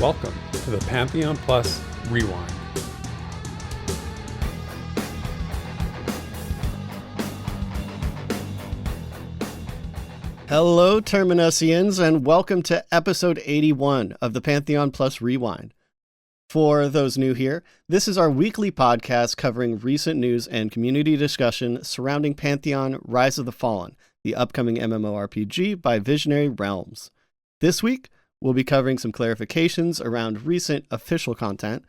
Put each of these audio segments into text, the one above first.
Welcome to the Pantheon Plus Rewind. Hello, Terminusians, and welcome to episode 81 of the Pantheon Plus Rewind. For those new here, this is our weekly podcast covering recent news and community discussion surrounding Pantheon Rise of the Fallen, the upcoming MMORPG by Visionary Realms. This week, we'll be covering some clarifications around recent official content,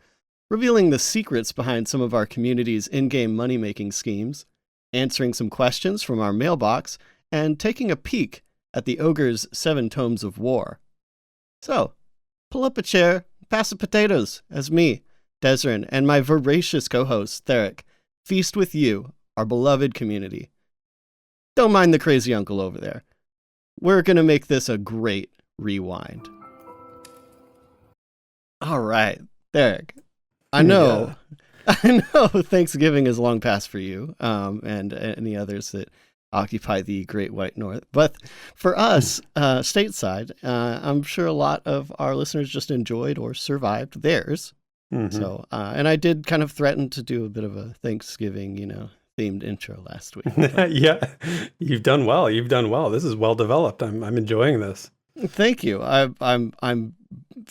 revealing the secrets behind some of our community's in-game money-making schemes, answering some questions from our mailbox, and taking a peek at the Ogre's 7 Tomes of War. So, pull up a chair, pass the potatoes, as me, Desrin, and my voracious co-host, Theric, feast with you, our beloved community. Don't mind the crazy uncle over there. We're going to make this a great rewind. All right, Theric, I know Thanksgiving is long past for you, and any others that occupy the Great White North. But for us, stateside, I'm sure a lot of our listeners just enjoyed or survived theirs. Mm-hmm. So, and I did kind of threaten to do a bit of a Thanksgiving, themed intro last week. Yeah, you've done well. This is well developed. I'm enjoying this. Thank you. I'm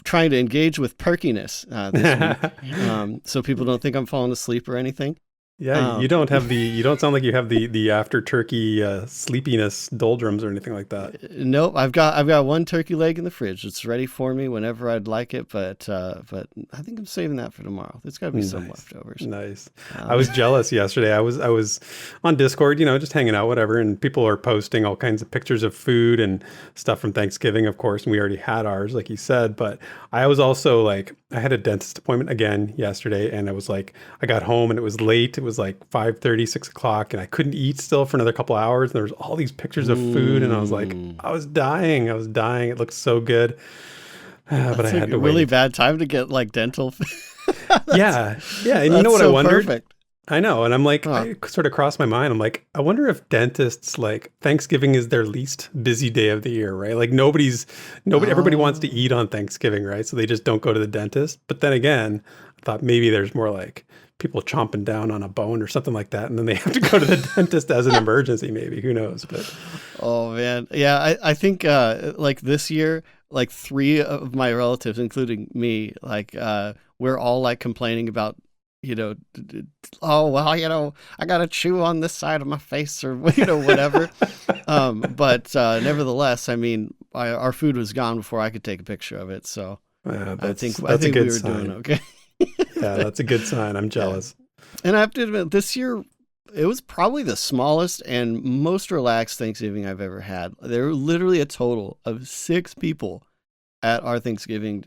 trying to engage with perkiness this week, so people don't think I'm falling asleep or anything. Yeah, you don't sound like you have the after turkey sleepiness doldrums or anything like that. Nope, I've got one turkey leg in the fridge. It's ready for me whenever I'd like it, but I think I'm saving that for tomorrow. There's got to be some leftovers. Nice. I was jealous yesterday. I was on Discord, just hanging out, whatever, and people are posting all kinds of pictures of food and stuff from Thanksgiving, of course, and we already had ours, like you said, but I was also like, I had a dentist appointment again yesterday, and I was like, I got home and it was late. It was like 5:30, 6 o'clock, and I couldn't eat still for another couple hours. And there was all these pictures of food, and I was like, I was dying. It looked so good. But I had to wait. Really bad time to get like dental. Yeah. And you know what I wondered? Perfect. I know. And I'm like, I sort of crossed my mind. I'm like, I wonder if dentists, like, Thanksgiving is their least busy day of the year, right? Like everybody wants to eat on Thanksgiving, right? So they just don't go to the dentist. But then again, I thought maybe there's more like people chomping down on a bone or something like that. And then they have to go to the dentist as an emergency, maybe. Who knows? But oh, man. Yeah, I think like this year, like 3 of my relatives, including me, like we're all like complaining about, oh, well, I got to chew on this side of my face or, whatever. But nevertheless, I mean, our food was gone before I could take a picture of it. So I think we were doing okay. Yeah, that's a good sign. I'm jealous. And I have to admit, this year, it was probably the smallest and most relaxed Thanksgiving I've ever had. There were literally a total of 6 people at our Thanksgiving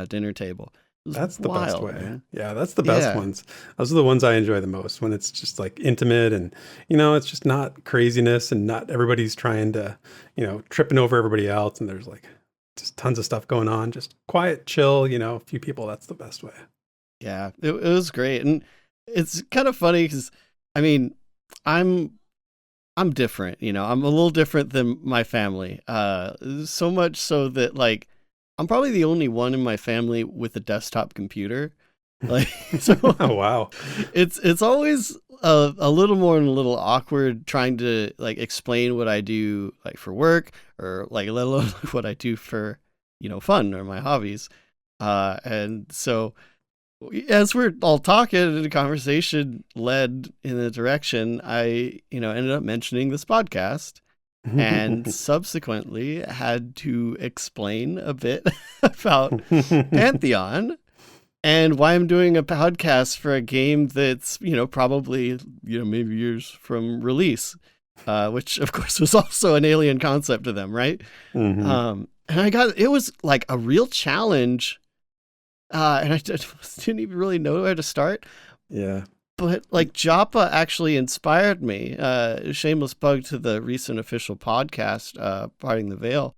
dinner table. That's the wild, best way. Man. Yeah, that's the best ones. Those are the ones I enjoy the most, when it's just like intimate and, it's just not craziness and not everybody's trying to, tripping over everybody else. And there's like just tons of stuff going on, just quiet, chill, a few people. That's the best way. Yeah, it was great. And it's kind of funny because, I mean, I'm different, I'm a little different than my family. So much so that like, I'm probably the only one in my family with a desktop computer. Like, so oh, wow. It's always a little more and a little awkward trying to like explain what I do like for work or like let alone what I do for, fun or my hobbies. And so as we're all talking and the conversation led in the direction, I, ended up mentioning this podcast. And subsequently had to explain a bit about Pantheon and why I'm doing a podcast for a game that's, probably, maybe years from release, which of course was also an alien concept to them, right? Mm-hmm. And it was like a real challenge, and I didn't even really know where to start. Yeah. But like Joppa actually inspired me. Shameless plug to the recent official podcast, Parting the Veil.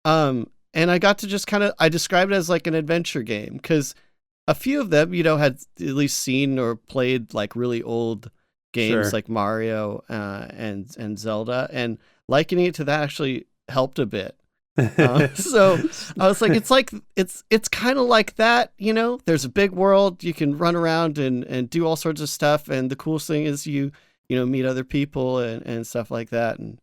And I got to just I described it as like an adventure game because a few of them, had at least seen or played like really old games like Mario and Zelda, and likening it to that actually helped a bit. So I was like, it's kind of like that, you know, there's a big world, you can run around and do all sorts of stuff. And the coolest thing is you know, meet other people and stuff like that. And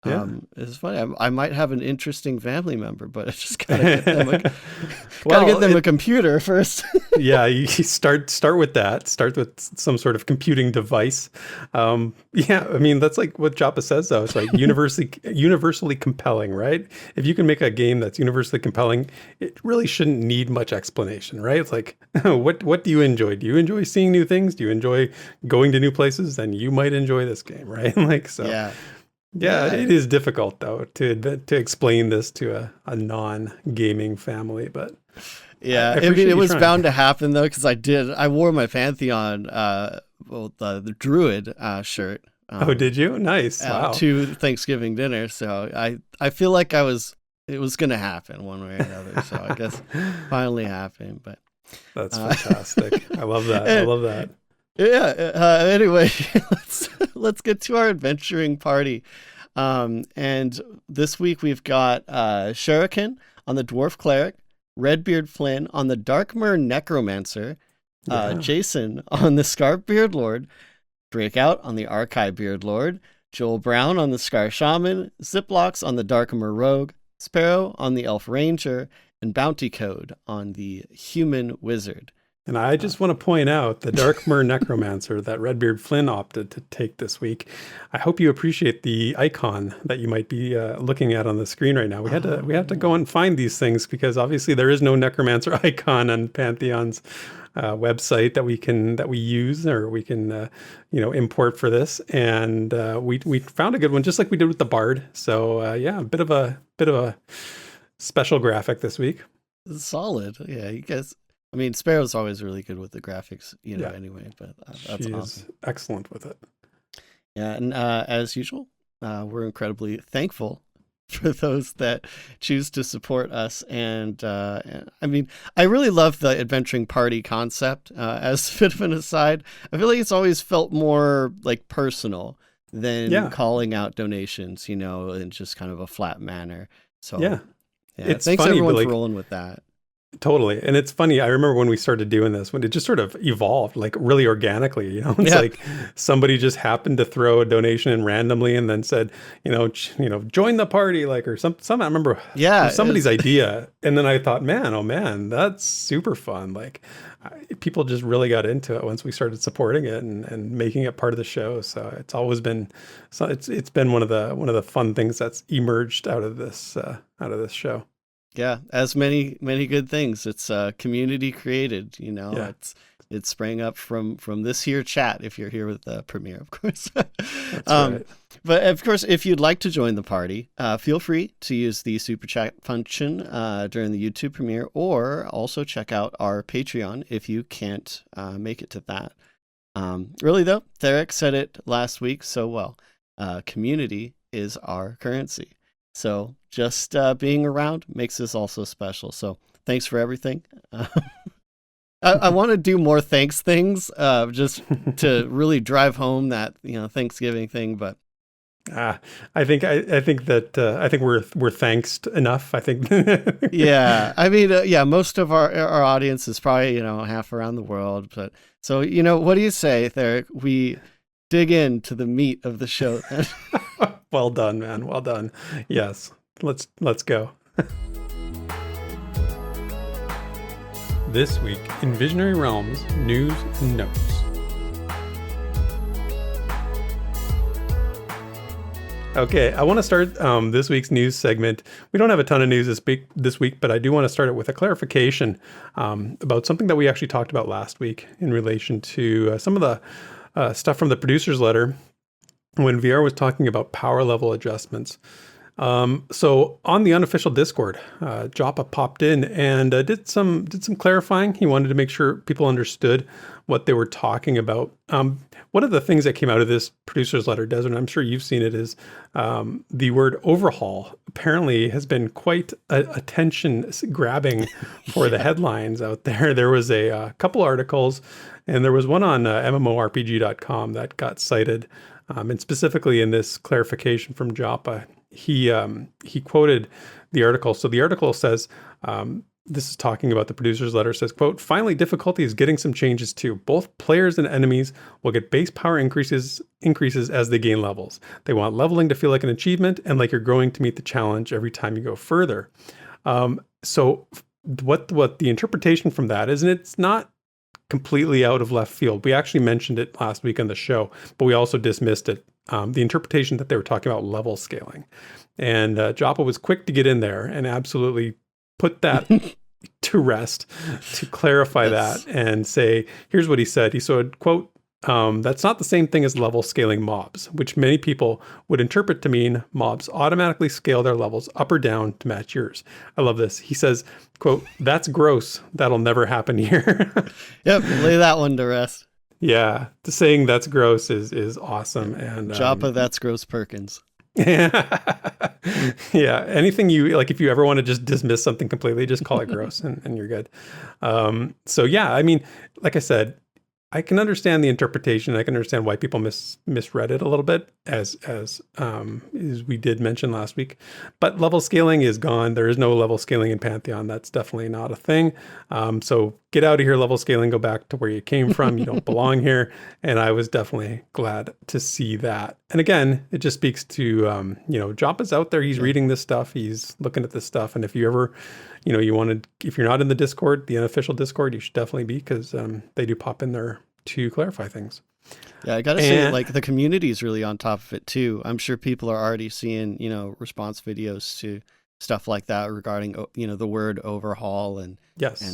Yeah. it's funny. I might have an interesting family member, but I just gotta get them a computer first. Yeah, you start with that. Start with some sort of computing device. Yeah, I mean that's like what Joppa says though. It's like universally compelling, right? If you can make a game that's universally compelling, it really shouldn't need much explanation, right? It's like what do you enjoy? Do you enjoy seeing new things? Do you enjoy going to new places? Then you might enjoy this game, right? Like so. Yeah, it is difficult though to explain this to a non-gaming family, but yeah, I mean, it was bound to happen though, because I wore my Pantheon, the Druid shirt. Oh, did you? Nice. Wow. To Thanksgiving dinner, so I feel like it was gonna happen one way or another. So I guess finally happened. But that's fantastic. I love that. I love that. Yeah. Anyway, let's get to our adventuring party. And this week we've got Shuriken on the Dwarf Cleric, Redbeard Flynn on the Darkmer Necromancer, Jason on the Scarf Beard Lord, Breakout on the Archive Beard Lord, Joel Brown on the Scar Shaman, Ziplocs on the Darkmer Rogue, Sparrow on the Elf Ranger, and Bounty Code on the Human Wizard. And I just want to point out the Darkmer Necromancer that Redbeard Flynn opted to take this week. I hope you appreciate the icon that you might be looking at on the screen right now. We have to go and find these things because obviously there is no Necromancer icon on Pantheon's website that we use or we can import for this. And we found a good one, just like we did with the Bard. So yeah, a bit of a special graphic this week. Solid, yeah. You guys. I mean, Sparrow's always really good with the graphics, anyway, but that's awesome. Excellent with it. Yeah, and as usual, we're incredibly thankful for those that choose to support us. And I mean, I really love the adventuring party concept. As a bit of an aside, I feel like it's always felt more like personal than calling out donations, in just kind of a flat manner. So yeah. It's thanks funny, everyone for rolling with that. Totally. And it's funny. I remember when we started doing this, when it just sort of evolved like really organically, it's like somebody just happened to throw a donation in randomly and then said, join the party, like, or some, I remember somebody's idea. And then I thought, man, that's super fun. Like people just really got into it once we started supporting it and making it part of the show. So it's always been, it's been one of the fun things that's emerged out of this show. Yeah, as many good things. It's community created, It sprang up from this here chat. If you're here with the premiere, of course. That's right. But of course, if you'd like to join the party, feel free to use the super chat function during the YouTube premiere, or also check out our Patreon if you can't make it to that. Really though, Theric said it last week so well. Community is our currency. So just being around makes this also special. So thanks for everything. I want to do more thanks things just to really drive home that Thanksgiving thing. But I think we're thanked enough. I think. Yeah, I mean, most of our audience is probably half around the world. But so what do you say, Theric? We dig into the meat of the show. Well done, man. Well done. Yes. Let's go. This week in Visionary Realms News and Notes. Okay, I want to start this week's news segment. We don't have a ton of news this week, but I do want to start it with a clarification about something that we actually talked about last week in relation to some of the stuff from the producer's letter when VR was talking about power level adjustments. So on the unofficial Discord, Joppa popped in and did some clarifying. He wanted to make sure people understood what they were talking about. One of the things that came out of this producer's letter, Desert, and I'm sure you've seen it, is the word overhaul apparently has been quite attention grabbing for the headlines out there. There was a couple articles, and there was one on MMORPG.com that got cited. And specifically in this clarification from Joppa, he quoted the article. So the article says, this is talking about the producer's letter, says, quote, finally, difficulty is getting some changes too. Both players and enemies will get base power increases as they gain levels. They want leveling to feel like an achievement and like you're growing to meet the challenge every time you go further. So what the interpretation from that is, and it's not completely out of left field. We actually mentioned it last week on the show, but we also dismissed it. The interpretation that they were talking about level scaling. And Joppa was quick to get in there and absolutely put that to rest, to clarify that and say, here's what he said. He said, quote, that's not the same thing as level scaling mobs, which many people would interpret to mean mobs automatically scale their levels up or down to match yours. I love this. He says, quote, that's gross. That'll never happen here. Yep, lay that one to rest. Yeah, saying that's gross is awesome. And Joppa, that's gross Perkins. Yeah, anything you like, if you ever want to just dismiss something completely, just call it gross and you're good. So yeah, I mean, like I said, I can understand the interpretation. I can understand why people misread it a little bit, as we did mention last week. But level scaling is gone. There is no level scaling in Pantheon. That's definitely not a thing. So get out of here, level scaling. Go back to where you came from. You don't belong here. And I was definitely glad to see that. And again, it just speaks to Joppa's out there. He's reading this stuff. He's looking at this stuff. And if you ever if you're not in the Discord, the unofficial Discord, you should definitely be, because they do pop in there to clarify things. Yeah, I gotta say, like, the community is really on top of it too. I'm sure people are already seeing, response videos to stuff like that regarding, the word overhaul and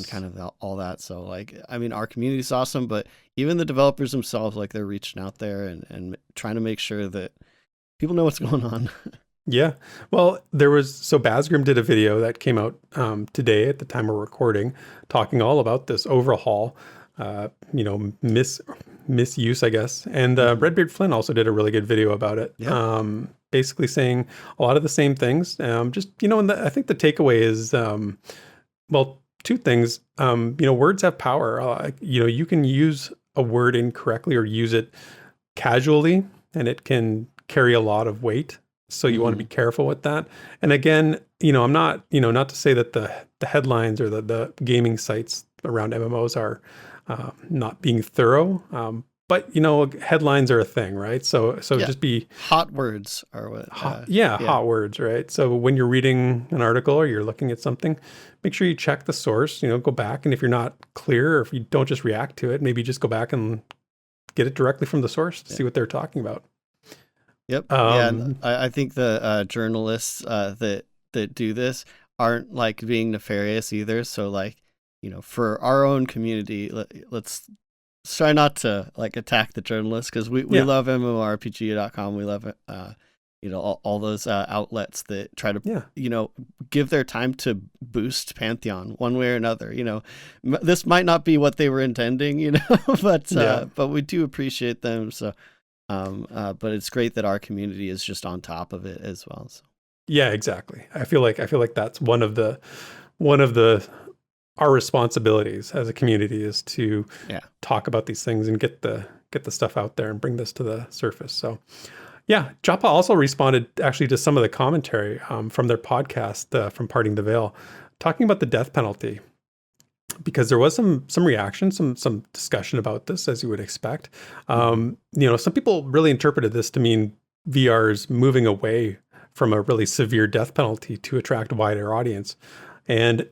kind of all that. So, like, I mean, our community is awesome, but even the developers themselves, like, they're reaching out there and trying to make sure that people know what's going on. Yeah. Well, Basgrim did a video that came out today at the time we're recording, talking all about this overhaul, misuse, I guess. And Redbeard Flynn also did a really good video about it. Yeah. Basically saying a lot of the same things. And I think the takeaway is, two things. Words have power. You can use a word incorrectly or use it casually, and it can carry a lot of weight. So you want to be careful with that. And again, I'm not, not to say that the headlines or the gaming sites around MMOs are not being thorough. But headlines are a thing, right? So just be hot words are what. Hot words, right? So when you're reading an article or you're looking at something, make sure you check the source. Go back, and if you're not clear, or if you don't just react to it, maybe just go back and get it directly from the source to see what they're talking about. Yep. And I think the journalists that do this aren't like being nefarious either. So, like, for our own community, let's try not to like attack the journalists, because we love MMORPG.com. We love all those outlets that try to give their time to boost Pantheon one way or another. This might not be what they were intending, but we do appreciate them. So. But it's great that our community is just on top of it as well. So. Yeah, exactly. I feel like that's one of our responsibilities as a community is to talk about these things and get the stuff out there and bring this to the surface. So yeah, Joppa also responded actually to some of the commentary from their podcast from Parting the Veil, talking about the death penalty. Because there was some reaction, some discussion about this, as you would expect. Some people really interpreted this to mean VR's moving away from a really severe death penalty to attract a wider audience. And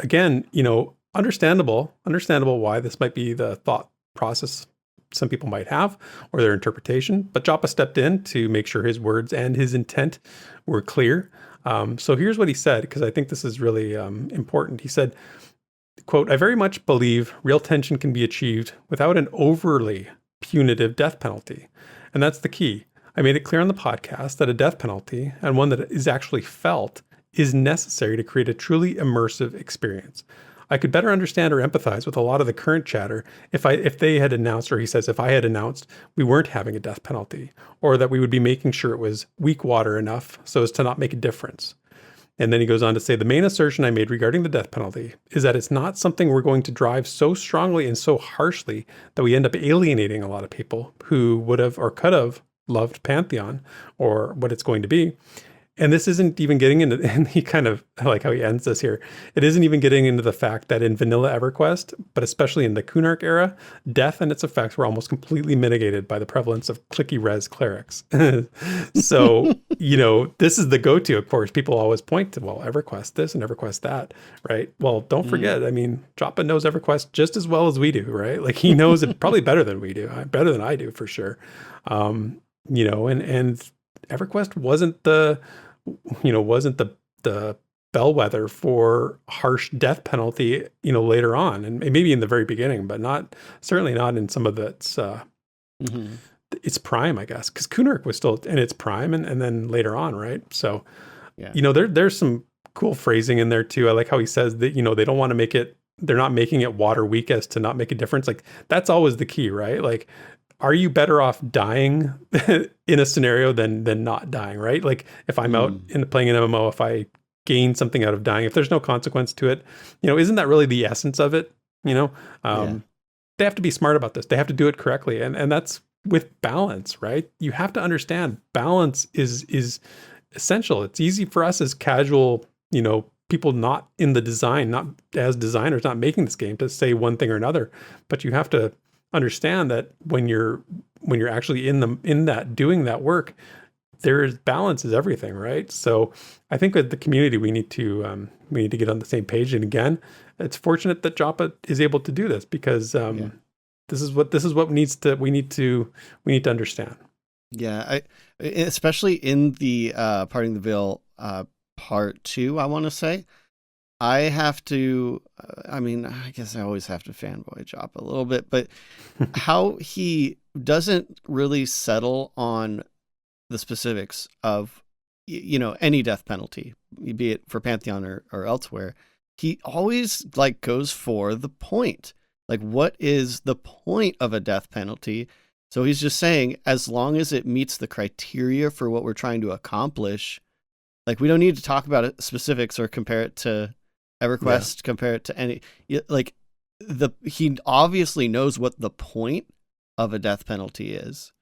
again, understandable why this might be the thought process some people might have or their interpretation. But Joppa stepped in to make sure his words and his intent were clear. So here's what he said, because I think this is really important. He said, quote, I very much believe real tension can be achieved without an overly punitive death penalty. And that's the key. I made it clear on the podcast that a death penalty, and one that is actually felt, is necessary to create a truly immersive experience. I could better understand or empathize with a lot of the current chatter if they had announced, or he says, if I had announced we weren't having a death penalty, or that we would be making sure it was weak water enough so as to not make a difference. And then he goes on to say, the main assertion I made regarding the death penalty is that it's not something we're going to drive so strongly and so harshly that we end up alienating a lot of people who would have or could have loved Pantheon or what it's going to be. And this isn't even getting into, and he kind of, I like how he ends this here. It isn't even getting into the fact that in vanilla EverQuest, but especially in the Kunark era, death and its effects were almost completely mitigated by the prevalence of clicky res clerics. So, this is the go-to, of course. People always point to, well, EverQuest this and EverQuest that, right? Well, don't forget, I mean, Joppa knows EverQuest just as well as we do, right? Like he knows it probably better than we do, better than I do for sure. And EverQuest wasn't the bellwether for harsh death penalty, later on, and maybe in the very beginning, but certainly not in some of its prime, I guess, because Kunark was still in its prime, and then later on, right? So, there's some cool phrasing in there too. I like how he says that, they don't want to make it, they're not making it water weak as to not make a difference. Like that's always the key, right? Like, are you better off dying in a scenario than not dying, right? Like if I'm out in playing an MMO, if I gain something out of dying, if there's no consequence to it, isn't that really the essence of it? They have to be smart about this. They have to do it correctly. And that's with balance, right? You have to understand balance is essential. It's easy for us as casual, people not in the design, not as designers, not making this game to say one thing or another, but you have to understand that when you're actually in that doing that work, there's balance is everything, right? So I think with the community, we need to get on the same page. And again, it's fortunate that Joppa is able to do this because this is what we need to understand. Yeah, especially in the Parting the Veil part 2, I want to say. I have to, I guess I always have to fanboy Joppa a little bit, but how he doesn't really settle on the specifics of, any death penalty, be it for Pantheon or elsewhere. He always goes for the point. Like, what is the point of a death penalty? So he's just saying, as long as it meets the criteria for what we're trying to accomplish, we don't need to talk about it specifics or compare it to EverQuest, compare it to any, he obviously knows what the point of a death penalty is.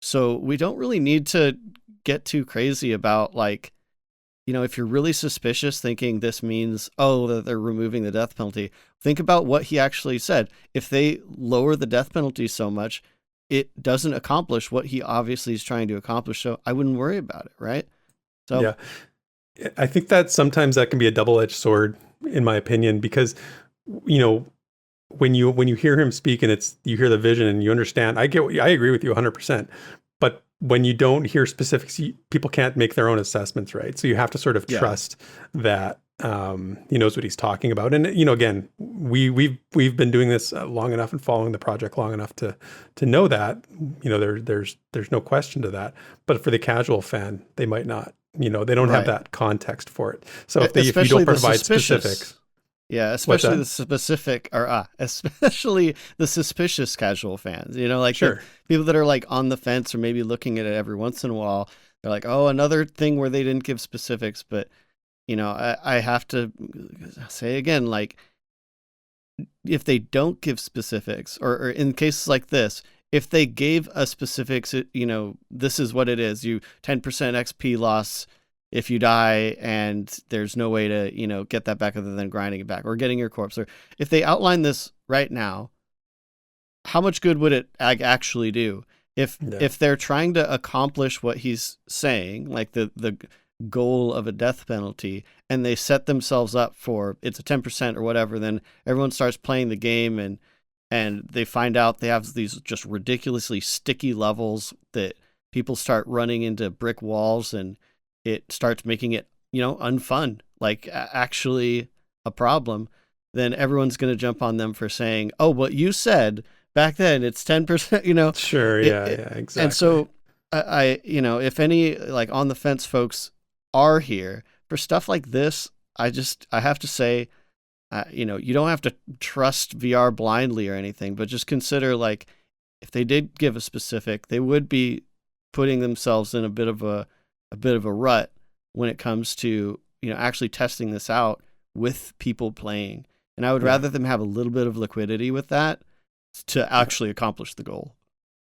So we don't really need to get too crazy about if you're really suspicious thinking this means, that they're removing the death penalty, think about what he actually said. If they lower the death penalty so much, it doesn't accomplish what he obviously is trying to accomplish. So I wouldn't worry about it. Right. So yeah, I think that sometimes that can be a double-edged sword, in my opinion, because when you hear him speak and you hear the vision and you understand, I agree with you 100%. But when you don't hear specifics, people can't make their own assessments, right? So you have to sort of trust that he knows what he's talking about. And again, we've been doing this long enough and following the project long enough to know that there's no question to that. But for the casual fan, they might not. They don't have that context for it. So if you don't provide specifics. Yeah, especially the specific, or especially the suspicious casual fans. Sure. People that are on the fence or maybe looking at it every once in a while. They're like, another thing where they didn't give specifics. But, I have to say again, if they don't give specifics, or in cases like this, if they gave a specifics, this is what it is. You 10% XP loss if you die, and there's no way to, get that back other than grinding it back or getting your corpse. Or if they outline this right now, how much good would it actually do? If they're trying to accomplish what he's saying, like the goal of a death penalty, and they set themselves up for it's a 10% or whatever, then everyone starts playing the game and they find out they have these just ridiculously sticky levels that people start running into brick walls, and it starts making it, unfun, actually a problem, then everyone's going to jump on them for saying, what you said back then, it's 10%, Sure. Yeah, exactly. And so I if any on the fence folks are here for stuff like this, I have to say, you don't have to trust VR blindly or anything, but just consider if they did give a specific, they would be putting themselves in a bit of a rut when it comes to, actually testing this out with people playing. And I would rather them have a little bit of liquidity with that to actually accomplish the goal.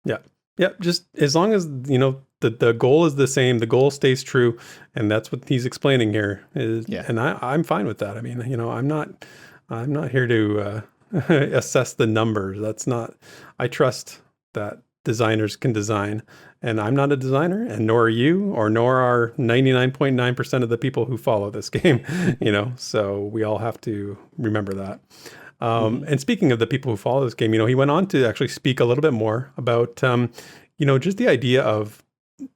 Yeah. Yep. Just as long as, the goal is the same, the goal stays true. And that's what he's explaining here is, Yeah. and I'm fine with that. I mean, I'm not here to assess the numbers. That's not, I trust that designers can design, and I'm not a designer, and nor are you, or nor are 99.9% of the people who follow this game, so we all have to remember that. And speaking of the people who follow this game, he went on to actually speak a little bit more about, just the idea of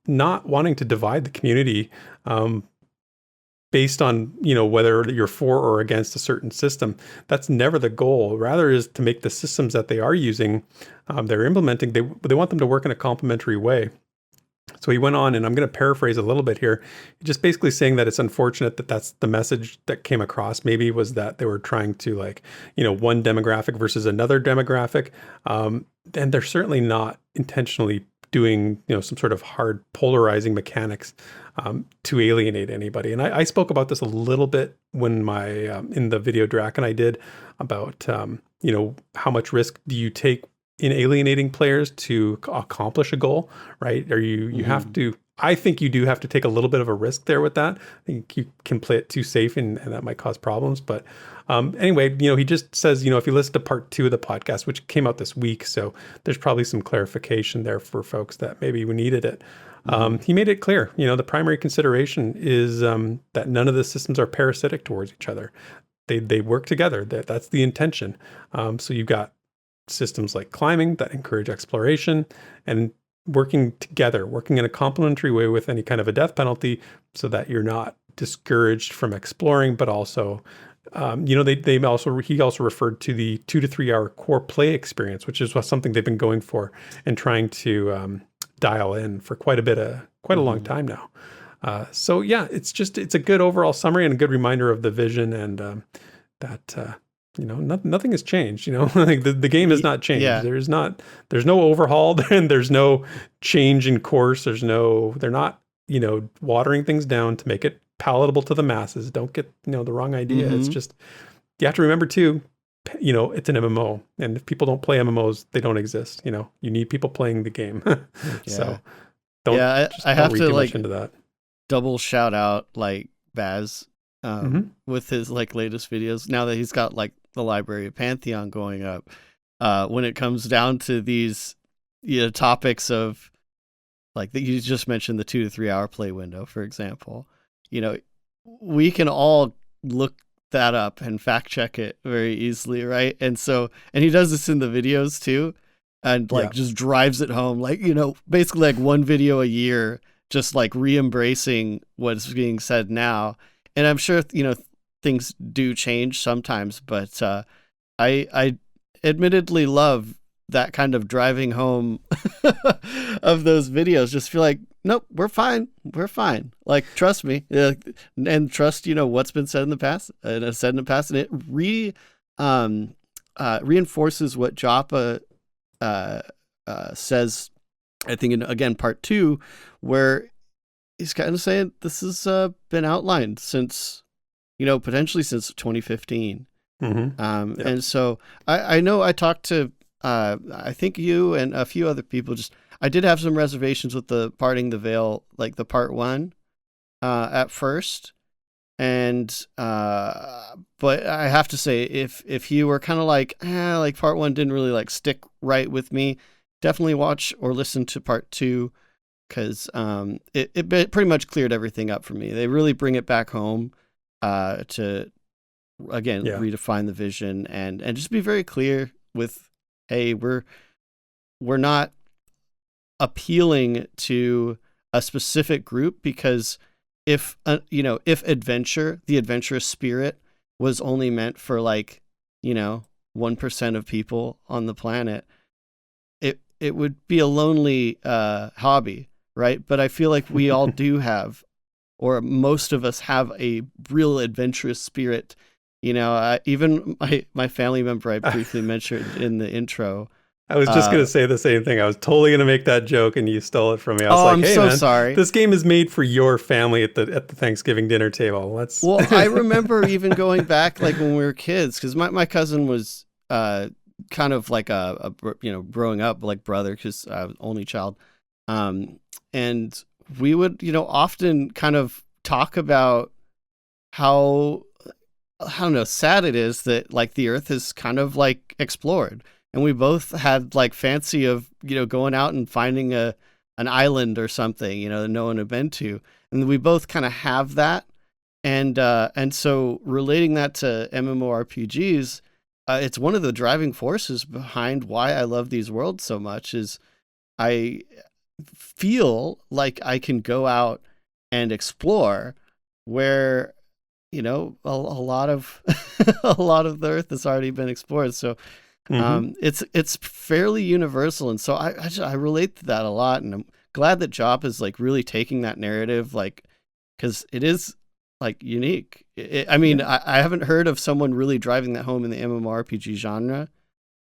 not wanting to divide the community, based on, whether you're for or against a certain system. That's never the goal. Rather is to make the systems that they are using, they're implementing, they want them to work in a complementary way. So he went on, and I'm going to paraphrase a little bit here, just basically saying that it's unfortunate that that's the message that came across. Maybe was that they were trying to one demographic versus another demographic. And they're certainly not intentionally doing, some sort of hard polarizing mechanics to alienate anybody. And I spoke about this a little bit when in the video Drac and I did about, how much risk do you take in alienating players to accomplish a goal, right? Or you have to, I think you do have to take a little bit of a risk there with that. I think you can play it too safe, and that might cause problems. But anyway, he just says, if you listen to part 2 of the podcast, which came out this week, so there's probably some clarification there for folks that maybe we needed it. He made it clear, the primary consideration is that none of the systems are parasitic towards each other. They work together. That's the intention. So you've got systems like climbing that encourage exploration and working together, working in a complementary way with any kind of a death penalty, so that you're not discouraged from exploring, but also, he also referred to the 2 to 3 hour core play experience, which is something they've been going for and trying to dial in for quite a long time now. So yeah, it's a good overall summary and a good reminder of the vision, and that nothing has changed. Like the game has not changed. Yeah. There's no overhaul, and there's no change in course. They're not watering things down to make it palatable to the masses. Don't get the wrong idea. It's just, you have to remember too, it's an MMO, and if people don't play MMOs, they don't exist. You need people playing the game. So don't. Yeah, I have read to too much into that. double shout out Baz with his latest videos. Now that he's got the library of Pantheon going up, when it comes down to these topics of that you just mentioned, the 2 to 3 hour play window, for example, we can all look that up and fact check it very easily, right? And he does this in the videos too, and just drives it home, basically one video a year, just re-embracing what's being said now. And I'm sure things do change sometimes, but I admittedly love that kind of driving home of those videos. Just feel nope, we're fine. Trust me, and trust what's been said in the past, and it reinforces what Joppa says. I think again part 2, where he's kind of saying this has been outlined since potentially since 2015. And so I know I talked to I think you and a few other people. I did have some reservations with the parting the veil, the part 1 at first, and but I have to say, if you were kind of part 1 didn't really stick right with me, definitely watch or listen to part 2, because it pretty much cleared everything up for me. They really bring it back home to redefine the vision and just be very clear with, hey, we're not appealing to a specific group, because if the adventurous spirit was only meant for 1% of people on the planet, it would be a lonely hobby, right? But I feel like we all do have, or most of us have, a real adventurous spirit. Even my family member I briefly mentioned in the intro. I was just going to say the same thing. I was totally going to make that joke, and you stole it from me. I was I'm so sorry. This game is made for your family at the Thanksgiving dinner table. Well, I remember even going back when we were kids, because my cousin was kind of like growing up like brother, because I was only child. And we would, often kind of talk about how, I don't know, sad it is that like the earth is kind of like explored. And we both had like fancy of, going out and finding an island or something, that no one had been to. And we both kind of have that. And so relating that to MMORPGs, it's one of the driving forces behind why I love these worlds so much is I feel like I can go out and explore where, a lot of a lot of the earth has already been explored. So it's fairly universal. And so I relate to that a lot. And I'm glad that Jop is like really taking that narrative, like, because it is like unique. I haven't heard of someone really driving that home in the MMORPG genre.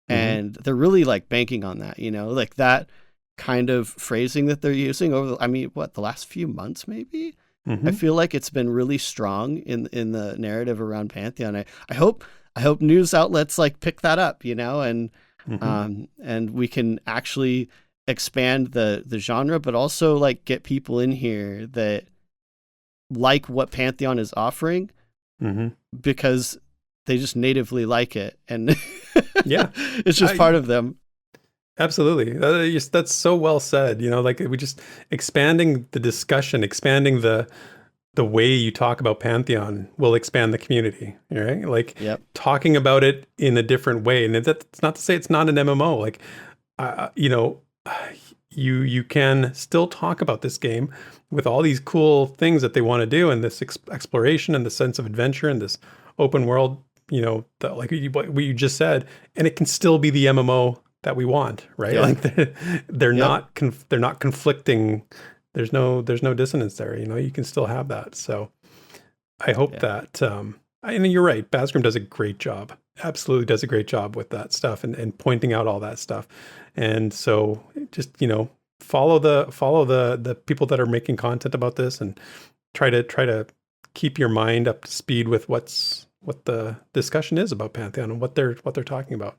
And they're really like banking on that, like that kind of phrasing that they're using over the last few months, maybe. I feel like it's been really strong in the narrative around Pantheon. I hope news outlets like pick that up, and we can actually expand the genre, but also like get people in here that like what Pantheon is offering because they just natively like it, and yeah, it's just part of them. Absolutely. That's so well said. Like we just expanding the discussion, expanding the way you talk about Pantheon will expand the community, right? Like talking about it in a different way. And that's not to say it's not an MMO. Like, you can still talk about this game with all these cool things that they want to do, and this exploration and the sense of adventure and this open world, like what you just said, and it can still be the MMO that we want, right? Yeah. Like they're not conflicting. There's no dissonance there. You can still have that. So I hope that, and you're right. Basgrim does a great job. Absolutely does a great job with that stuff and pointing out all that stuff. And so just, follow the people that are making content about this, and try to keep your mind up to speed with what the discussion is about Pantheon and what they're talking about.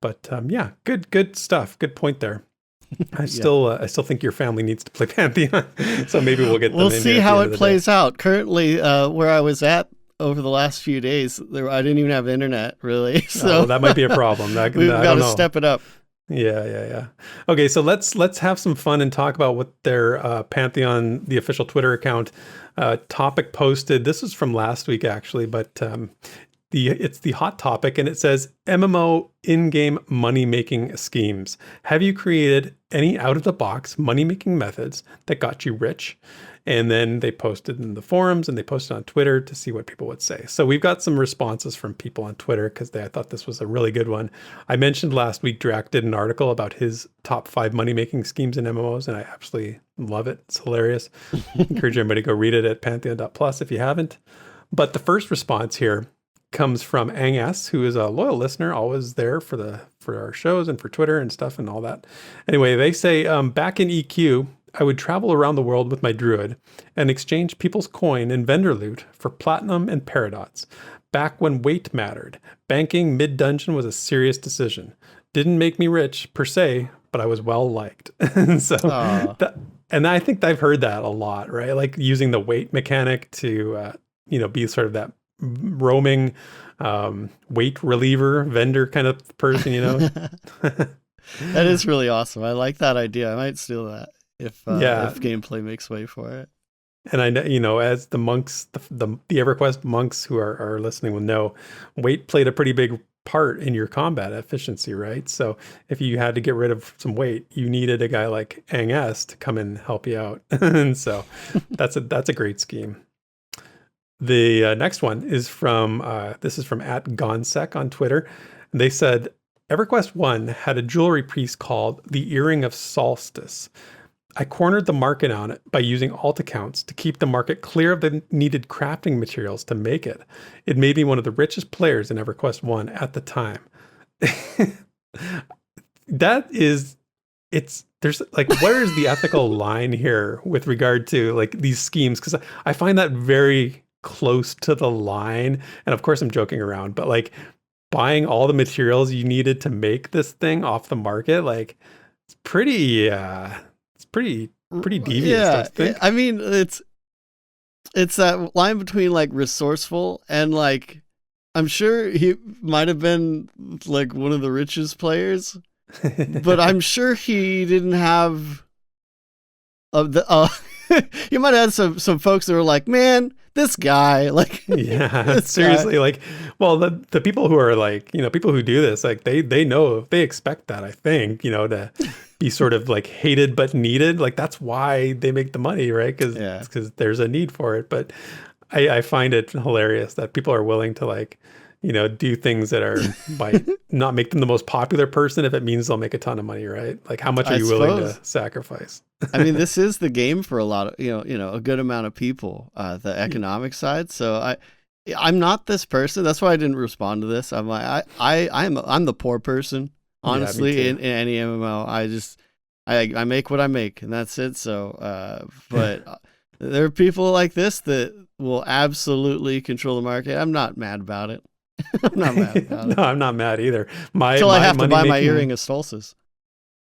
But good stuff. Good point there. I still think your family needs to play Pantheon, so maybe we'll get them in. We'll see how it plays out. Currently, where I was at over the last few days, I didn't even have internet really. So that might be a problem. We've got to step it up. Yeah. Okay, so let's have some fun and talk about what their Pantheon, the official Twitter account, topic posted. This was from last week actually, but it's the hot topic, and it says MMO in-game money-making schemes. Have you created any out-of-the-box money-making methods that got you rich? And then they posted in the forums and they posted on Twitter to see what people would say. So we've got some responses from people on Twitter because I thought this was a really good one. I mentioned last week Drac did an article about his top 5 money-making schemes in MMOs, and I absolutely love it. It's hilarious. Encourage everybody to go read it at pantheon.plus if you haven't. But the first response here comes from Ang S, who is a loyal listener, always there for our shows and for Twitter and stuff and all that. Anyway, they say, back in EQ, I would travel around the world with my druid and exchange people's coin and vendor loot for platinum and paradots. Back when weight mattered, banking mid-dungeon was a serious decision. Didn't make me rich per se, but I was well liked. And I think I've heard that a lot, right? Like using the weight mechanic to, be sort of that roaming weight reliever vendor kind of person, That is really awesome. I like that idea. I might steal that if gameplay makes way for it. And I know, as the monks, the EverQuest monks who are listening will know, weight played a pretty big part in your combat efficiency, right? So if you had to get rid of some weight, you needed a guy like Ang S to come and help you out. And so that's a great scheme. The next one is from @Gonsec on Twitter. They said, EverQuest 1 had a jewelry piece called the Earring of Solstice. I cornered the market on it by using alt accounts to keep the market clear of the needed crafting materials to make it. It made me one of the richest players in EverQuest 1 at the time. There's like, where is the ethical line here with regard to like these schemes? Because I find that very close to the line. And of course I'm joking around, but buying all the materials you needed to make this thing off the market, like it's pretty devious, don't you think? I mean, it's that line between like resourceful and like, I'm sure he might have been like one of the richest players, but I'm sure he didn't have you might have had some folks that were like, man, this guy, like, yeah, seriously, guy. Like, well, the people who are like, people who do this, like they know, they expect that, I think, to be sort of like hated but needed. Like that's why they make the money, right? Because there's a need for it. But I find it hilarious that people are willing to like, do things that are by not make them the most popular person if it means they'll make a ton of money, right? Like how much are you willing to sacrifice? I mean, this is the game for a lot of, a good amount of people, the economic side. So I'm not this person. That's why I didn't respond to this. I'm like, I'm the poor person, honestly, in any MMO. I make what I make and that's it. So, but there are people like this that will absolutely control the market. I'm not mad about it. I'm not mad about it. No, I'm not mad either. Until I have to buy my Earring of Solstice.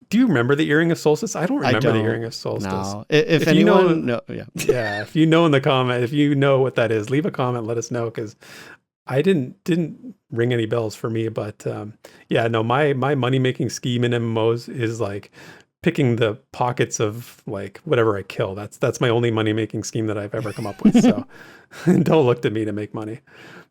Do you remember the Earring of Solstice? I don't remember the Earring of Solstice. No. If anyone, yeah. Yeah, if you know in the comment, if you know what that is, leave a comment, let us know, because I didn't ring any bells for me. But my money-making scheme in MMOs is like picking the pockets of like whatever I kill. That's my only money-making scheme that I've ever come up with. So don't look to me to make money.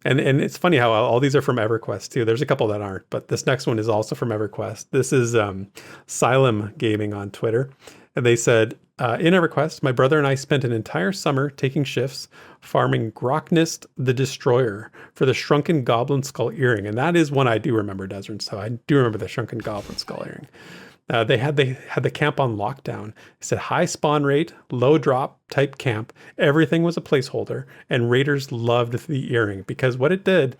And it's funny how all these are from EverQuest too. There's a couple that aren't, but this next one is also from EverQuest. This is Xylem Gaming on Twitter. And they said, in EverQuest, my brother and I spent an entire summer taking shifts farming Groknist the Destroyer for the Shrunken Goblin Skull Earring. And that is one I do remember, Desert. So I do remember the Shrunken Goblin Skull Earring. They had the camp on lockdown. It said high spawn rate, low drop type camp. Everything was a placeholder, and raiders loved the earring because what it did,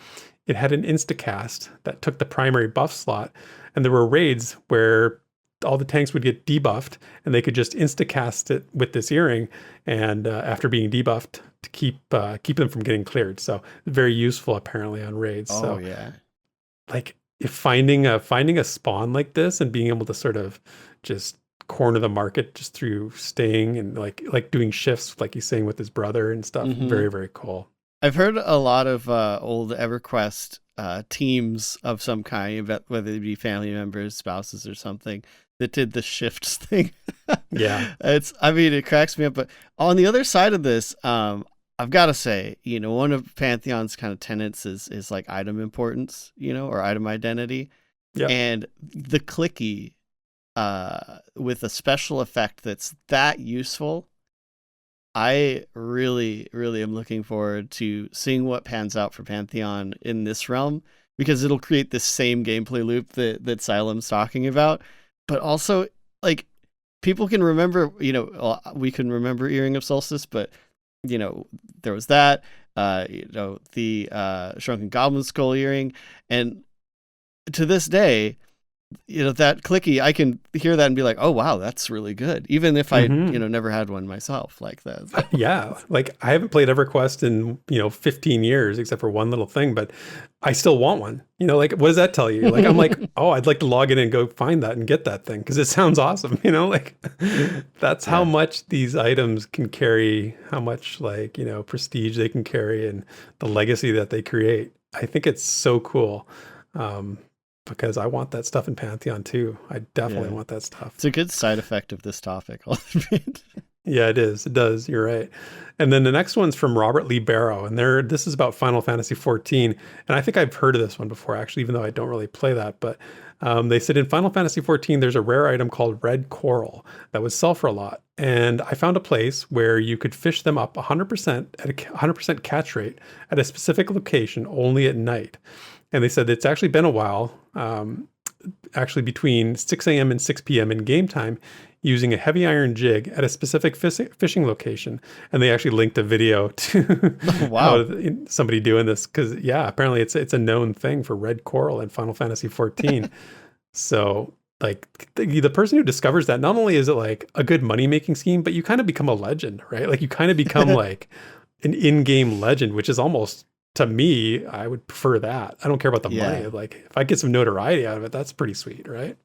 it had an instacast that took the primary buff slot, and there were raids where all the tanks would get debuffed, and they could just instacast it with this earring, and after being debuffed to keep them from getting cleared. So very useful apparently on raids. Oh so, yeah, like. If finding a spawn like this and being able to sort of just corner the market just through staying and like doing shifts, like he's saying with his brother and stuff, very, very cool. I've heard a lot of old EverQuest teams of some kind, whether it be family members, spouses, or something, that did the shifts thing. Yeah, it cracks me up. But on the other side of this, I've got to say, one of Pantheon's kind of tenets is like item importance, or item identity. Yeah. And the clicky with a special effect that's that useful, I really, really am looking forward to seeing what pans out for Pantheon in this realm, because it'll create this same gameplay loop that Xylem's talking about. But also, like, people can remember, we can remember Earring of Solstice, but there was that, the Shrunken Goblin Skull Earring. And to this day, that clicky, I can hear that and be like, oh, wow, that's really good. Even if I, never had one myself like that. Yeah. Like I haven't played EverQuest in, 15 years, except for one little thing, but I still want one. Like, what does that tell you? Like, I'm like, oh, I'd like to log in and go find that and get that thing because it sounds awesome. Like that's how much these items can carry, how much like, prestige they can carry and the legacy that they create. I think it's so cool. Because I want that stuff in Pantheon too. I definitely want that stuff. It's a good side effect of this topic, I'll admit. Yeah, it is. It does. You're right. And then the next one's from Robert Lee Barrow. And this is about Final Fantasy XIV. And I think I've heard of this one before, actually, even though I don't really play that. But they said in Final Fantasy XIV, there's a rare item called red coral that would sell for a lot. And I found a place where you could fish them up 100% at a 100% catch rate at a specific location only at night. And they said it's actually been a while, actually between 6 a.m. and 6 p.m. in game time, using a heavy iron jig at a specific fishing location. And they actually linked a video to somebody doing this because, apparently it's a known thing for red coral in Final Fantasy XIV. So, like, the person who discovers that, not only is it like a good money-making scheme, but you kind of become a legend, right? Like, you kind of become like an in-game legend, which is almost to me, I would prefer that. I don't care about the money. Like if I get some notoriety out of it, that's pretty sweet, right?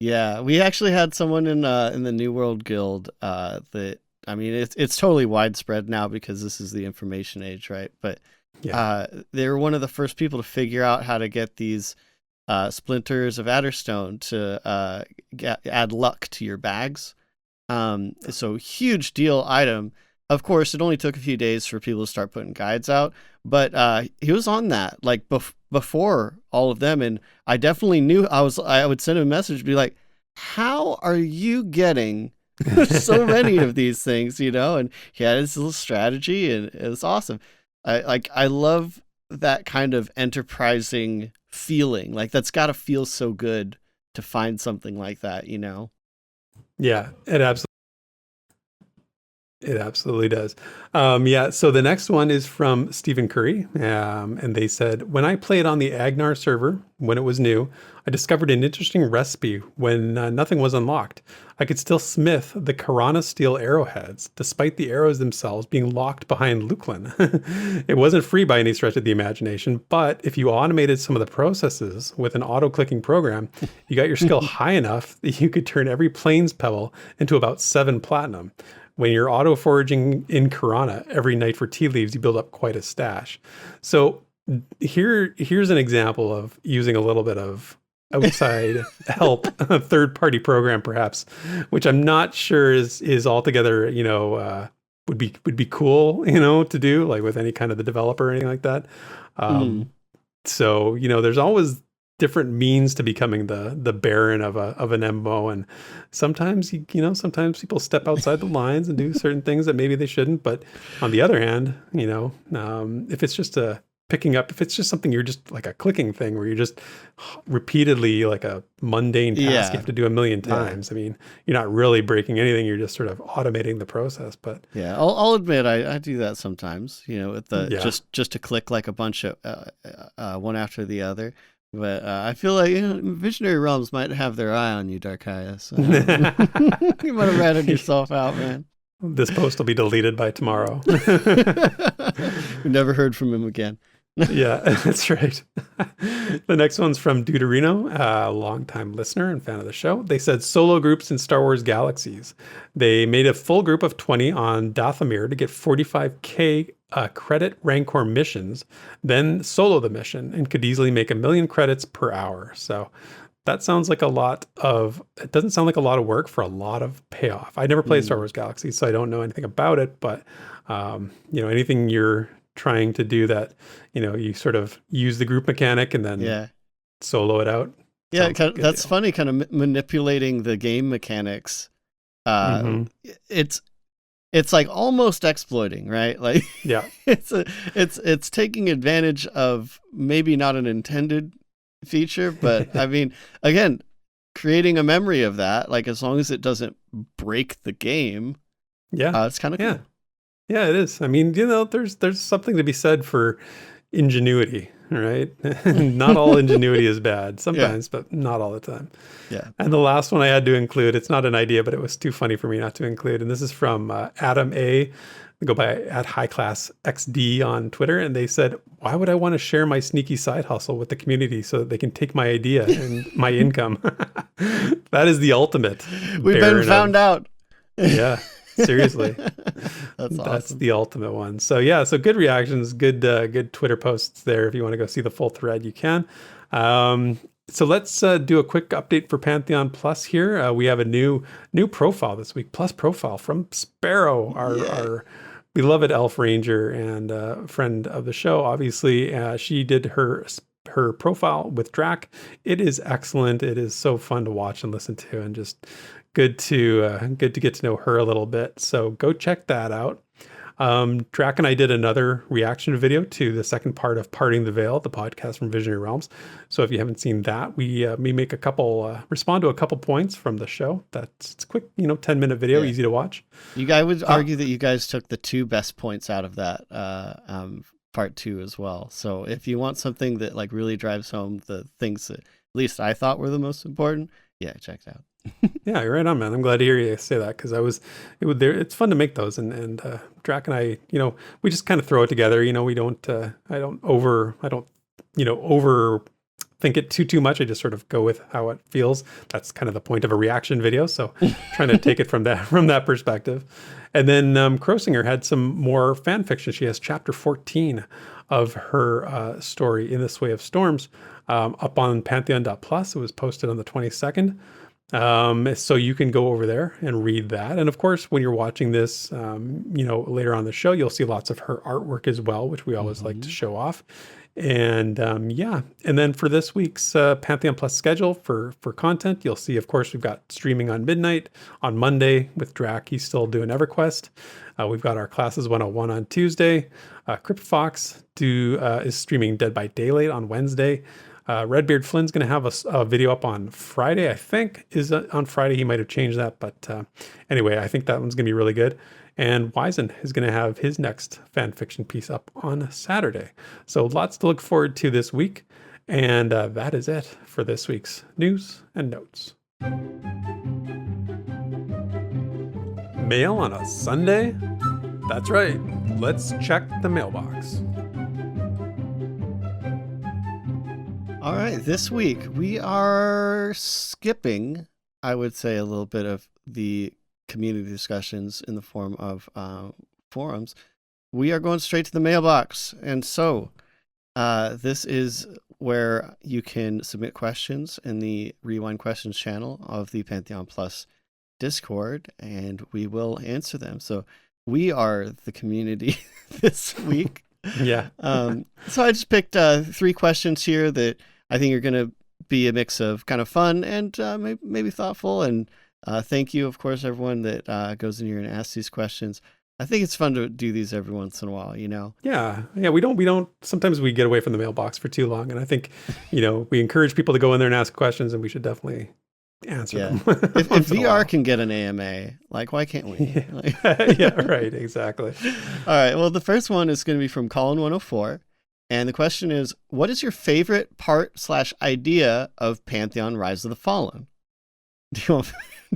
Yeah, we actually had someone in the New World Guild that, I mean, it's totally widespread now because this is the information age, right? But they were one of the first people to figure out how to get these splinters of Adderstone to add luck to your bags. So huge deal item. Of course, it only took a few days for people to start putting guides out, but he was on that like before all of them, and I definitely knew I would send him a message and be like, how are you getting so many of these things, you know? And he had his little strategy, and it was awesome. I love that kind of enterprising feeling. Like that's got to feel so good to find something like that, you know? Yeah, it absolutely does. So the next one is from Stephen Curry, and they said, when I played on the Agnar server when it was new, I discovered an interesting recipe when nothing was unlocked. I could still smith the Karana steel arrowheads, despite the arrows themselves being locked behind Luklin. It wasn't free by any stretch of the imagination, but if you automated some of the processes with an auto-clicking program, you got your skill high enough that you could turn every plains pebble into about 7 platinum. When you're auto foraging in Karana every night for tea leaves, you build up quite a stash. So here's an example of using a little bit of outside help, a third-party program perhaps, which I'm not sure is altogether, would be cool, to do like with any kind of the developer or anything like that. So, there's always different means to becoming the Baron of an MMO, and sometimes sometimes people step outside the lines and do certain things that maybe they shouldn't. But on the other hand, if it's just if it's just something you're just like a clicking thing where you're just repeatedly like a mundane task you have to do a million times. I mean, you're not really breaking anything. You're just sort of automating the process. But yeah, I'll admit I do that sometimes. With the just to click like a bunch of one after the other. But I feel like Visionary Realms might have their eye on you, Darkaya. So you might have ratted yourself out, man. This post will be deleted by tomorrow. We never heard from him again. Yeah, that's right. The next one's from Deuterino, a longtime listener and fan of the show. They said solo groups in Star Wars Galaxies. They made a full group of 20 on Dathomir to get 45k credit Rancor missions, then solo the mission, and could easily make 1 million credits per hour. So that sounds like it doesn't sound like a lot of work for a lot of payoff. I never played Star Wars Galaxies, so I don't know anything about it, but anything you're trying to do that, you sort of use the group mechanic and then solo it out. Yeah, that's funny, kind of manipulating the game mechanics. It's like almost exploiting, right? Like it's taking advantage of maybe not an intended feature, but I mean, again, creating a memory of that, like as long as it doesn't break the game, it's kind of cool. Yeah, it is. I mean, there's something to be said for ingenuity, right? Not all ingenuity is bad sometimes, but not all the time. Yeah. And the last one I had to include, it's not an idea, but it was too funny for me not to include. And this is from Adam A. They go by @HighClassXD on Twitter. And they said, why would I want to share my sneaky side hustle with the community so that they can take my idea and my income? That is the ultimate. We've been found out. Yeah. Seriously. That's awesome. That's the ultimate one. So so good reactions, good Twitter posts there. If you want to go see the full thread, you can. So let's do a quick update for Pantheon Plus here. We have a new profile this week, Plus profile from Sparrow, our beloved Elf Ranger and friend of the show. Obviously, she did her profile with Drac. It is excellent. It is so fun to watch and listen to, and just good to get to know her a little bit. So go check that out. Drac and I did another reaction video to the second part of Parting the Veil, the podcast from Visionary Realms. So if you haven't seen that, we make a couple, respond to a couple points from the show. It's a quick, 10-minute video, easy to watch. I would argue that you guys took the 2 best points out of that part 2 as well. So if you want something that like really drives home the things that at least I thought were the most important, check it out. Yeah, you're right on, man. I'm glad to hear you say that because it's fun to make those, and Drac and I, we just kind of throw it together. We don't, I don't, over think it too much. I just sort of go with how it feels. That's kind of the point of a reaction video. So trying to take it from that perspective. And then Crosinger had some more fan fiction. She has chapter 14 of her story, In This Way of Storms, up on Pantheon.plus. It was posted on the 22nd. So you can go over there and read that. And of course, when you're watching this, later on the show, you'll see lots of her artwork as well, which we always like to show off. And and then for this week's Pantheon Plus schedule for content, you'll see, of course, we've got streaming on midnight on Monday with Drac. He's still doing EverQuest. We've got our Classes 101 on Tuesday. CryptFox is streaming Dead by Daylight on Wednesday. Redbeard Flynn's going to have a video up on Friday, I think, is on Friday. He might have changed that. But anyway, I think that one's going to be really good. And Wizen is going to have his next fan fiction piece up on Saturday. So lots to look forward to this week. And that is it for this week's news and notes. Mail on a Sunday? That's right. Let's check the mailbox. All right, this week we are skipping, I would say, a little bit of the community discussions in the form of forums. We are going straight to the mailbox. And so this is where you can submit questions in the Rewind Questions channel of the Pantheon Plus Discord, and we will answer them. So we are the community this week. Yeah. So I just picked 3 questions here that I think are going to be a mix of kind of fun and maybe thoughtful. And thank you, of course, everyone that goes in here and asks these questions. I think it's fun to do these every once in a while, Yeah. We don't, sometimes we get away from the mailbox for too long. And I think, we encourage people to go in there and ask questions, and we should definitely answer them. If VR can get an AMA, why can't we? Yeah, right. Exactly. All right. Well, the first one is going to be from Colin104. And the question is, what is your favorite part/idea of Pantheon Rise of the Fallen? Do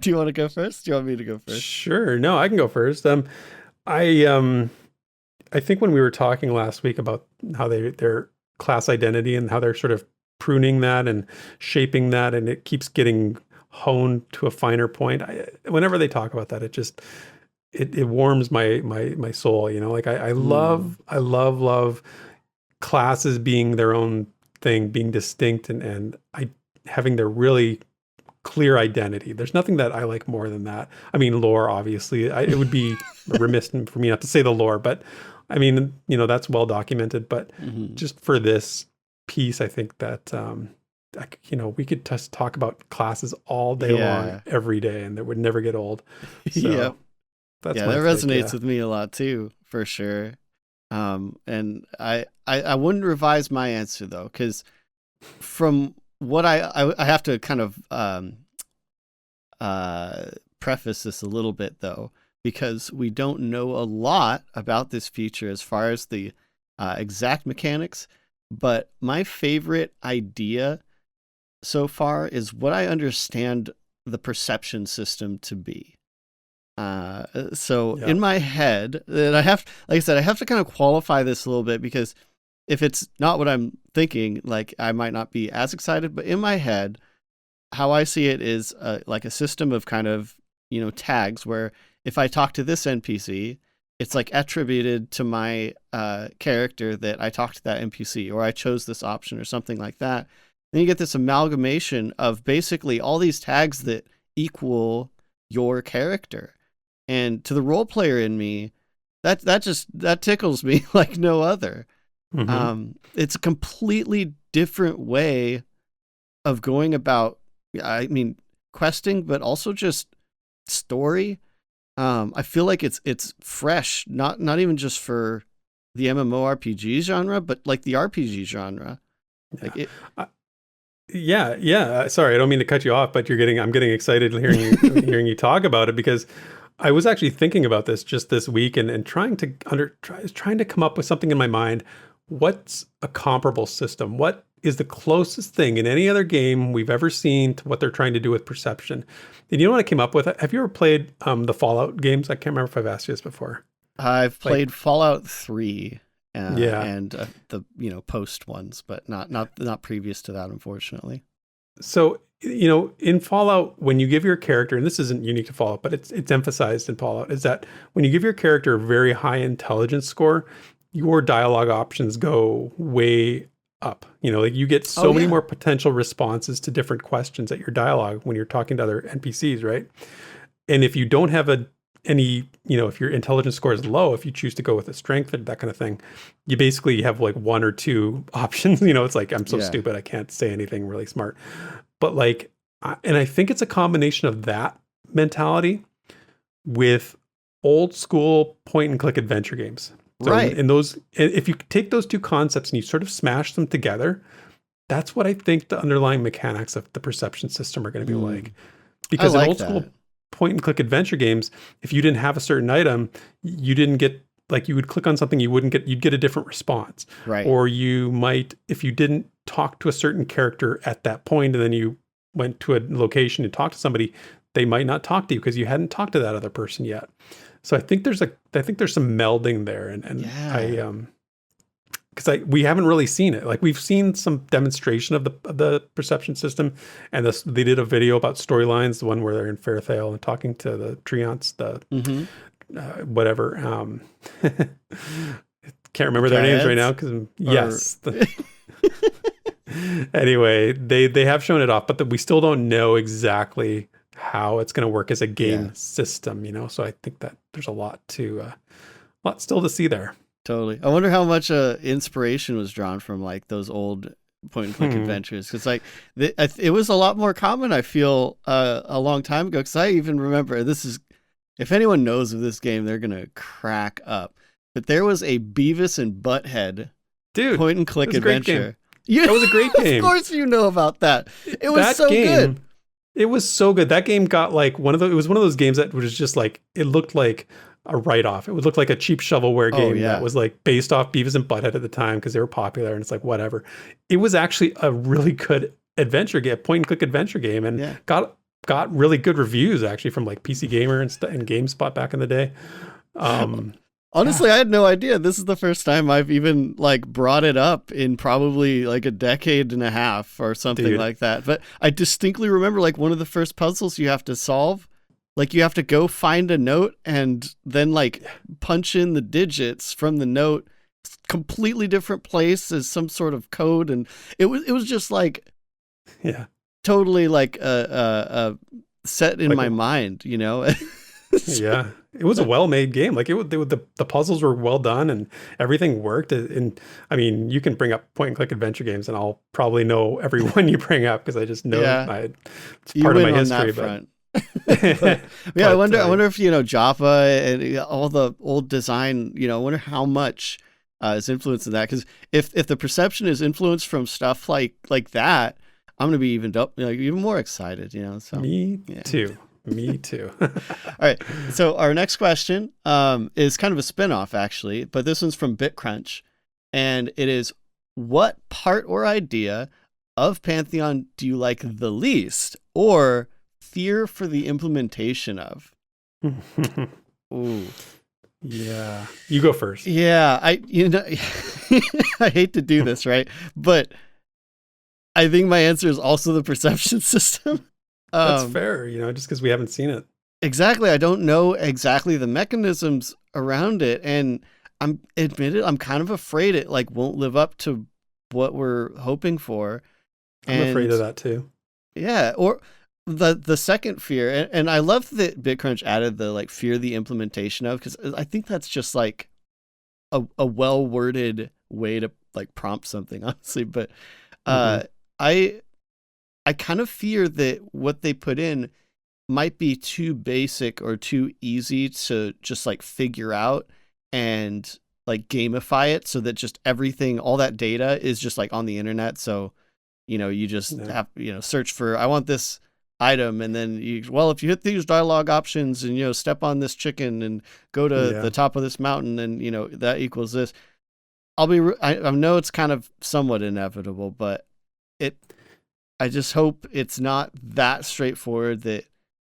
you want to go first? Do you want me to go first? Sure. No, I can go first. I think when we were talking last week about how their class identity and how they're sort of pruning that and shaping that, and it keeps getting honed to a finer point. Whenever they talk about that, it warms my soul. I love classes being their own thing, being distinct, and having their really clear identity. There's nothing that I like more than that. I mean, lore, obviously. It would be remiss for me not to say the lore, but I mean, that's well documented. But just for this piece, I think that we could just talk about classes all day long, every day, and that would never get old. So that resonates with me a lot too, for sure. And I wouldn't revise my answer though, because from what I have to kind of preface this a little bit though, because we don't know a lot about this feature as far as the exact mechanics. But my favorite idea so far is what I understand the perception system to be. In my head, and I have to kind of qualify this a little bit, because if it's not what I'm thinking, I might not be as excited. But in my head, how I see it is like a system of kind of, tags where if I talk to this NPC, it's attributed to my character that I talked to that NPC, or I chose this option or something like that. Then you get this amalgamation of basically all these tags that equal your character. And to the role player in me, that tickles me like no other. It's a completely different way of going about, questing, but also just story. I feel like it's fresh, not even just for the MMORPG genre, but the RPG genre. Sorry, I don't mean to cut you off, but I'm getting excited hearing you talk about it, because I was actually thinking about this just this week and trying to come up with something in my mind. What's a comparable system? What is the closest thing in any other game we've ever seen to what they're trying to do with perception. And you know what I came up with? Have you ever played the Fallout games? I can't remember if I've asked you this before. I've played Fallout 3 Yeah. and the post ones, but not previous to that, unfortunately. So, in Fallout, when you give your character, and this isn't unique to Fallout, but it's emphasized in Fallout, is that when you give your character a very high intelligence score, your dialogue options go way up. Like you get so many more potential responses to different questions at your dialogue when you're talking to other NPCs, right? And if you don't have if your intelligence score is low, if you choose to go with a strength or that kind of thing, you basically have like one or two options. It's like, I'm so stupid, I can't say anything really smart. But and I think it's a combination of that mentality with old school point and click adventure games. So right. If you take those two concepts and you sort of smash them together, that's what I think the underlying mechanics of the perception system are going to be like. Because in old school point and click adventure games, if you didn't have a certain item, you didn't get, like, you would click on something, you'd get a different response. Right. Or you might, if you didn't talk to a certain character at that point and then you went to a location and talked to somebody, they might not talk to you because you hadn't talked to that other person yet. So I think there's some melding there, and we haven't really seen it. Like, we've seen some demonstration of the perception system, and they did a video about storylines, the one where they're in Fairthale and talking to the Treants, whatever. Can't remember their names right now because Anyway, they have shown it off, but we still don't know exactly how it's going to work as a game system, So I think that there's a lot still to see there. Totally. I wonder how much inspiration was drawn from like those old point and click adventures, because it was a lot more common, I feel, a long time ago. Because I even remember, if anyone knows of this game, they're gonna crack up. But there was a Beavis and Butthead point and click adventure. That was a great game. Of course, you know about that. It was so good. It was so good. That game got like it was one of those games that was just like, it looked like a write-off. It would look like a cheap shovelware game that was like based off Beavis and Butthead at the time because they were popular, and it's like, whatever. It was actually a really good adventure game, point and click adventure game, and got really good reviews actually from like PC Gamer and GameSpot back in the day. Honestly, I had no idea. This is the first time I've even like brought it up in probably like a decade and a half or something like that. But I distinctly remember like one of the first puzzles you have to solve. Like, you have to go find a note and then like punch in the digits from the note, completely different place as some sort of code, and it was just like totally like set in my mind, Yeah, it was a well-made game. Like, the puzzles were well done and everything worked. And I mean, you can bring up point and click adventure games, and I'll probably know every one you bring up because I just know it's part of my history. I wonder if Java and all the old design, I wonder how much is influenced in that, because if the perception is influenced from stuff like that, I'm gonna be even more excited. So me too. All right, so our next question is kind of a spin-off actually, but this one's from BitCrunch, and it is, what part or idea of Pantheon do you like the least, or fear for the implementation of? Ooh. Yeah. You go first. Yeah, I hate to do this, right? But I think my answer is also the perception system. That's fair, just because we haven't seen it. Exactly. I don't know exactly the mechanisms around it, and I'm kind of afraid it like won't live up to what we're hoping for. I'm afraid of that too. Yeah, or the second fear, and I love that BitCrunch added the like fear the implementation of, because I think that's just like a well worded way to like prompt something, honestly. But I kind of fear that what they put in might be too basic or too easy to just like figure out and like gamify it, so that just everything, all that data is just like on the internet. So you just have search for, I want this item, and then if you hit these dialogue options and step on this chicken and go to the top of this mountain, and that equals this. I know it's kind of somewhat inevitable, but I just hope it's not that straightforward that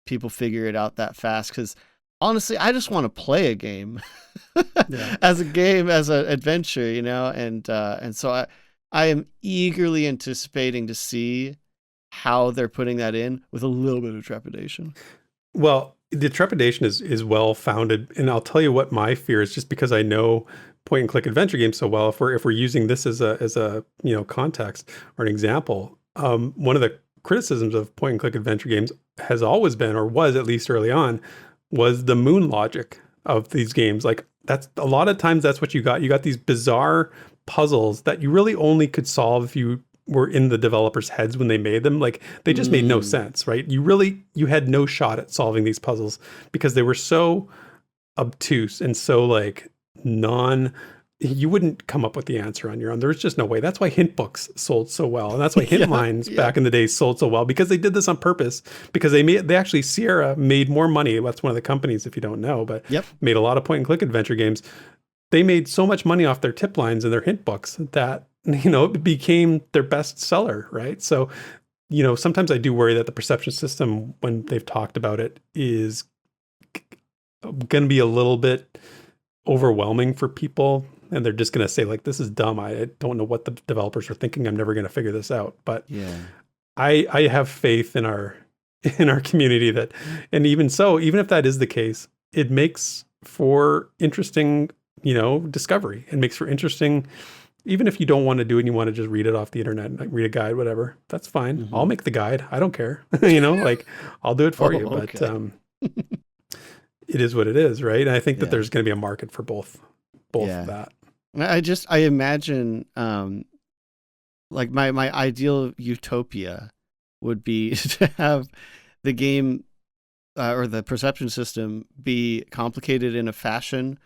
people figure it out that fast. Because honestly, I just want to play a game as an adventure, and so I am eagerly anticipating to see how they're putting that in with a little bit of trepidation. Well, the trepidation is well founded, and I'll tell you what my fear is, just because I know point and click adventure games so well. If we're using this as a context or an example, one of the criticisms of point and click adventure games has always been, or was at least early on, was the moon logic of these games. Like, that's a lot of times that's what you got. You got these bizarre puzzles that you really only could solve if you were in the developers' heads when they made them. Like, they just made no sense, right? You had no shot at solving these puzzles because they were so obtuse and so like you wouldn't come up with the answer on your own. There was just no way. That's why hint books sold so well. And that's why hint lines back in the day sold so well, because they did this on purpose, because Sierra made more money. That's one of the companies, if you don't know, but made a lot of point and click adventure games. They made so much money off their tip lines and their hint books that, it became their best seller, right? So, sometimes I do worry that the perception system, when they've talked about it, is going to be a little bit overwhelming for people. And they're just going to say, like, this is dumb. I don't know what the developers are thinking. I'm never going to figure this out. But I have faith in our community that, and even if that is the case, it makes for interesting, discovery. It makes for interesting, even if you don't want to do it and you want to just read it off the internet, like read a guide, whatever, that's fine. Mm-hmm. I'll make the guide. I don't care. Like, I'll do it for you. But it is what it is, right? And I think that there's going to be a market for both of that. I imagine, like my ideal utopia would be to have the game or the perception system be complicated in a fashion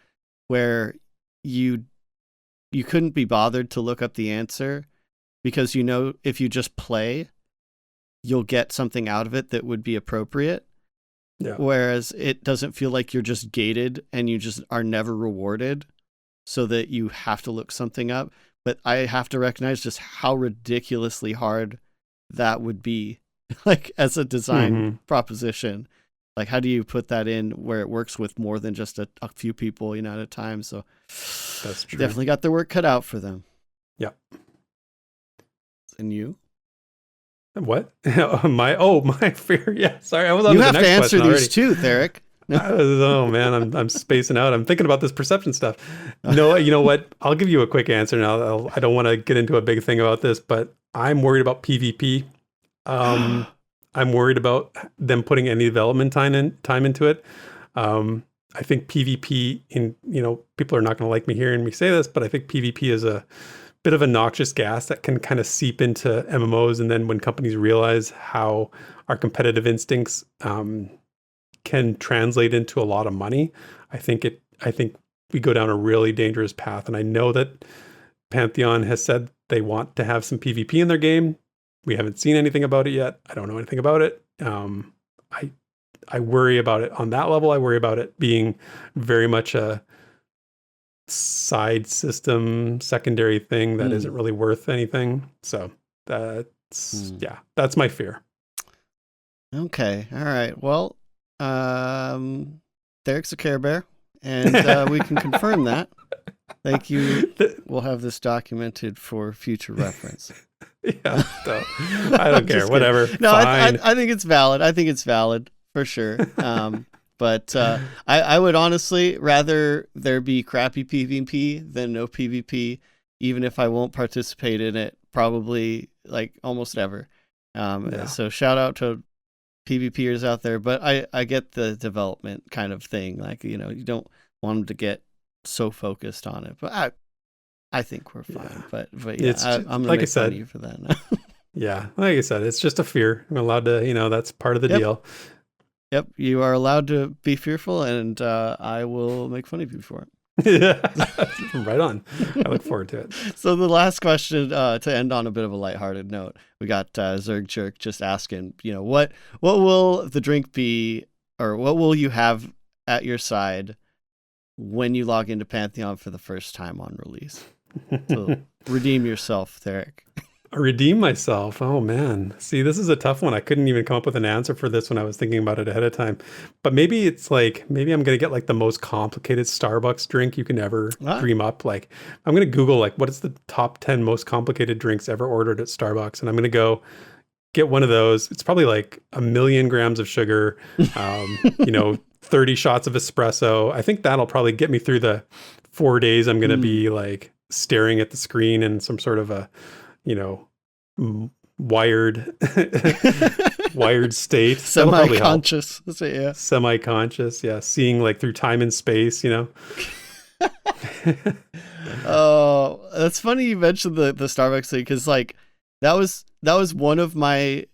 where you couldn't be bothered to look up the answer, because if you just play, you'll get something out of it that would be appropriate. Yeah. Whereas it doesn't feel like you're just gated and you just are never rewarded, so that you have to look something up. But I have to recognize just how ridiculously hard that would be, like, as a design proposition. Like, how do you put that in where it works with more than just a few people, at a time? So that's true. Definitely got their work cut out for them. Yeah. And you? What? My fear. Yeah. Sorry, I was on you the have next to answer question these too, Theric. No. Oh man, I'm spacing out. I'm thinking about this perception stuff. No, you know what? I'll give you a quick answer now. I don't want to get into a big thing about this, but I'm worried about PvP. I'm worried about them putting any development time into it. I think PvP people are not going to like me hearing me say this, but I think PvP is a bit of a noxious gas that can kind of seep into MMOs. And then when companies realize how our competitive instincts, can translate into a lot of money, I think we go down a really dangerous path. And I know that Pantheon has said they want to have some PvP in their game. We haven't seen anything about it yet. I don't know anything about it. I worry about it on that level. I worry about it being very much a side system, secondary thing that isn't really worth anything. So that's my fear. Okay. All right. Well, Theric's a Care Bear, and we can confirm that. Thank you. We'll have this documented for future reference. Yeah, no, I don't care. Whatever. No, I think it's valid. I think it's valid for sure. But I would honestly rather there be crappy PvP than no PvP, even if I won't participate in it, probably like almost ever. So shout out to PvPers out there, but I get the development kind of thing. Like, you don't want them to get so focused on it, but I think we're fine. But yeah, I'm gonna make fun of you for that now. Yeah, like I said, it's just a fear. I'm allowed to, that's part of the deal. Yep, you are allowed to be fearful, and I will make fun of you for it. Yeah, right on. I look forward to it. So the last question, to end on a bit of a lighthearted note, we got Zerg Jerk just asking, what will the drink be, or what will you have at your side when you log into Pantheon for the first time on release? So redeem yourself, Theric. I redeem myself. Oh man. See, this is a tough one. I couldn't even come up with an answer for this when I was thinking about it ahead of time. But maybe it's like, maybe I'm gonna get like the most complicated Starbucks drink you can ever Ah, dream up. Like, I'm gonna Google like what is the top 10 most complicated drinks ever ordered at Starbucks, and I'm gonna go get one of those. It's probably like 1,000,000 grams of sugar, 30 shots of espresso. I think that'll probably get me through the 4 days I'm gonna mm. be like staring at the screen in some sort of a wired wired state. That'll probably help. Semi-conscious. So, yeah. Semi-conscious, yeah, seeing like through time and space. Oh, that's funny you mentioned the Starbucks thing, because like that was one of my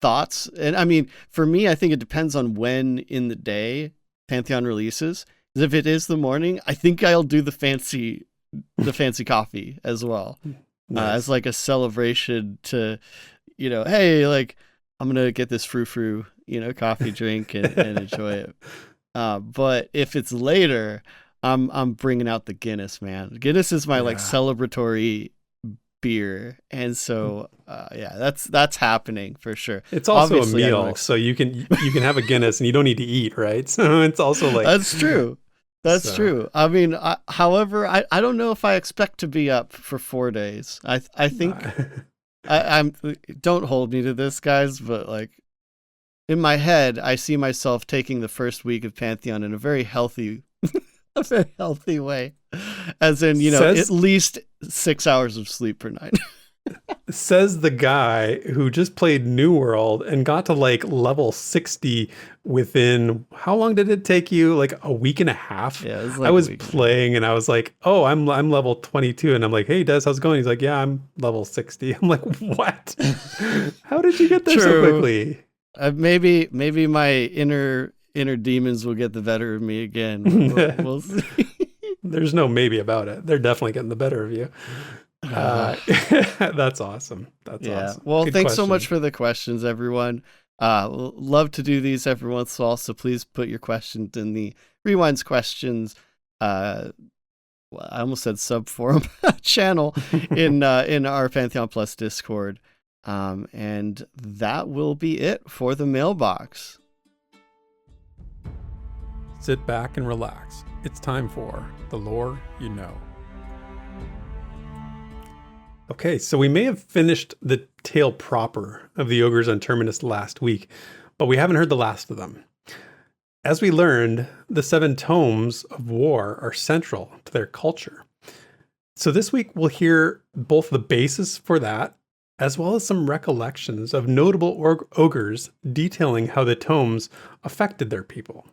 thoughts. And I mean, for me, I think it depends on when in the day Pantheon releases. 'Cause if it is the morning, I think I'll do the fancy coffee as well. Nice. As like a celebration to, hey, like I'm gonna get this frou-frou, coffee drink and enjoy it. But if it's later, I'm bringing out the Guinness, man. Guinness is my like celebratory beer, and so that's happening for sure. It's also Obviously, a meal, so you can have a Guinness and you don't need to eat, right? So it's also like That's true. That's So. true. I mean, however, I don't know if I expect to be up for 4 days. I think I'm. Don't hold me to this, guys, but like in my head, I see myself taking the first week of Pantheon in a very healthy, way, as in at least 6 hours of sleep per night. Says the guy who just played New World and got to like level 60 within, how long did it take you? Like a week and a half? Yeah, it was like I a was week. playing and I was like, oh, I'm level 22. And I'm like, hey, Des, how's it going? He's like, yeah, I'm level 60. I'm like, what? How did you get there so True. quickly? Maybe my inner demons will get the better of me again. We'll see. There's no maybe about it. They're definitely getting the better of you. That's awesome. That's awesome. Well, Good thanks so question. much for the questions, everyone. Love to do these every once in a while, so please put your questions in the Rewinds questions. I almost said subforum channel in our Pantheon Plus Discord, and that will be it for the mailbox. Sit back and relax. It's time for the lore you know. Okay, so we may have finished the tale proper of the ogres on Terminus last week, but we haven't heard the last of them. As we learned, the 7 tomes of war are central to their culture. So this week we'll hear both the basis for that, as well as some recollections of notable ogres detailing how the tomes affected their people.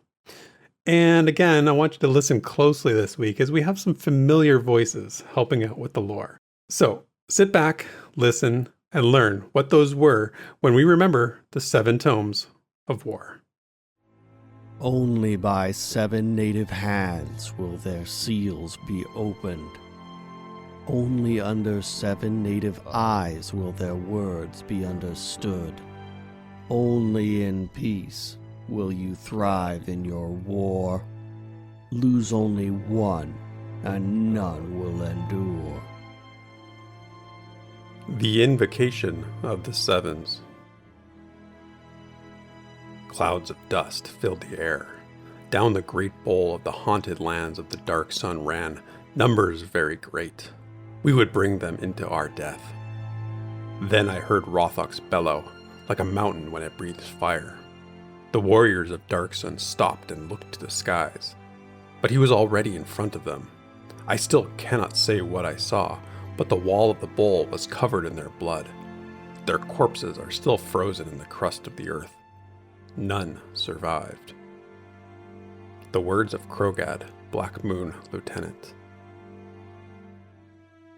And again, I want you to listen closely this week as we have some familiar voices helping out with the lore. So sit back, listen, and learn what those were when we remember the 7 tomes of war. Only by 7 native hands will their seals be opened. Only under 7 native eyes will their words be understood. Only in peace will you thrive in your war. Lose only one, and none will endure. The Invocation of the Sevens. Clouds of dust filled the air. Down the great bowl of the haunted lands of the dark sun ran numbers very great. We would bring them into our death. Then I heard Rothok's bellow, like a mountain when it breathes fire. The warriors of Darksun stopped and looked to the skies, but he was already in front of them. I still cannot say what I saw, but the wall of the bowl was covered in their blood. Their corpses are still frozen in the crust of the earth. None survived. The words of Krogad, Black Moon Lieutenant.